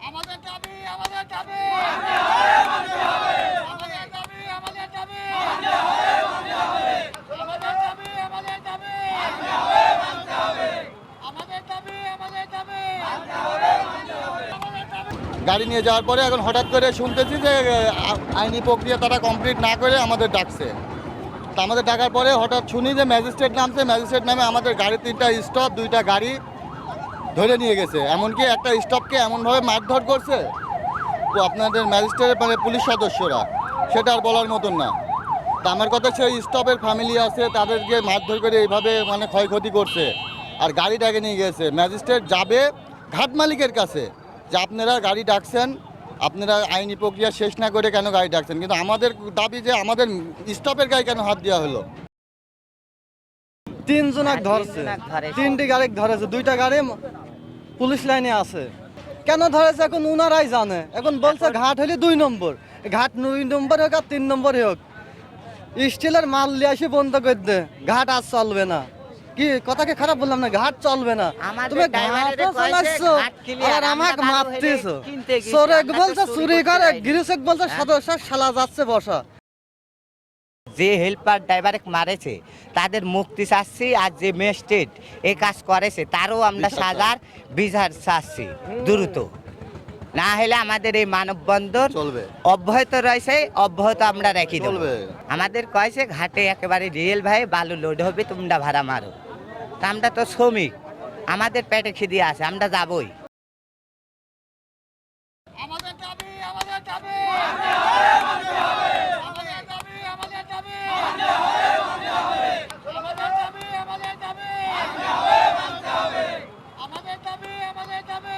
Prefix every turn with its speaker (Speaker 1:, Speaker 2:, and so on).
Speaker 1: আমাদের দাবি আমাদের দাবি আমাদের দাবি আমাদের দাবি আমাদের দাবি আমাদের দাবি আমাদের দাবি আমাদের দাবি
Speaker 2: গাড়ি নিয়ে যাওয়ার পরে এখন হঠাৎ করে শুনতেছি যে আইনি প্রক্রিয়া তারা কমপ্লিট না করে আমাদের ডাকছে। তা আমাদের ডাকার পরে হঠাৎ শুনি যে ম্যাজিস্ট্রেট নামছে, ম্যাজিস্ট্রেট নামে আমাদের গাড়ি 3টা স্টপ 2টা গাড়ি ধরে নিয়ে গেছে। এমনকি একটা স্টপকে এমনভাবে মারধর করছে তো আপনাদের ম্যাজিস্ট্রেট মানে পুলিশ সদস্যরা, সেটা আর বলার মতন না। তা আমার কথা সেই স্টপের ফ্যামিলি আছে, তাদেরকে মারধর করে এইভাবে মানে ক্ষয়ক্ষতি করছে আর গাড়িটাকে নিয়ে গেছে। ম্যাজিস্ট্রেট যাবে ঘাট মালিকের কাছে যে আপনারা গাড়ি ডাকছেন, আপনারা আইনি প্রক্রিয়া শেষ না করে কেন গাড়ি ডাকছেন, কিন্তু আমাদের দাবি যে আমাদের স্টপের গাড়ি কেন হাত দেওয়া হলো।
Speaker 3: 3 জনক ধরছে, 3টি গাড়ি ধরেছে, 2টা গাড়ি পুলিশ লাইনে আছে। কেন ধরেছে এখন উনারাই জানে। এখন বলছে ঘাট হলে 2 নম্বর, ঘাট 2 নম্বর হোক আর 3 নম্বর হোক, স্টিলের মাল নিয়ে আসি বন্ধ করে দে, ঘাট আর চলবে না। কি কথাকে খারাপ বললাম না, ঘাট চলবে না। তুমি ঘাটও চালাচ্ছো আর আমাকে মারতেছো। চোরেক বলছে চুরি করে, গিরিশেক বলছে সদস্য শালা যাচ্ছে বসা।
Speaker 4: যে হেল্পার ড্রাইভারে মারেছে তাদের মুক্তি চাচ্ছি, আর যে ম্যাজিস্ট্রেট এই কাজ করেছে তারও আমরা সাজার বিচার চাচ্ছি দ্রুত। না হলে আমাদের এই মানববন্ধন
Speaker 2: চলবে,
Speaker 4: অব্যাহত রয়েছে, অব্যাহত আমরা রেখে দেবো।
Speaker 2: চলবে।
Speaker 4: আমাদের কয়েছে ঘাটে একেবারে রিয়েল ভাই বালু লোড হবে, তোমরা ভাড়া মারো। তা আমরা তো শ্রমিক, আমাদের পেটে খিদে আছে, আমরা যাবই।
Speaker 1: আমাদের দাবি আমাদের দাবি আমাদের দাবি আমাদের দাবি আমাদের দাবি আমাদের দাবি আমাদের দাবি আমাদের দাবি আমাদের দাবি আমাদের দাবি আমাদের দাবি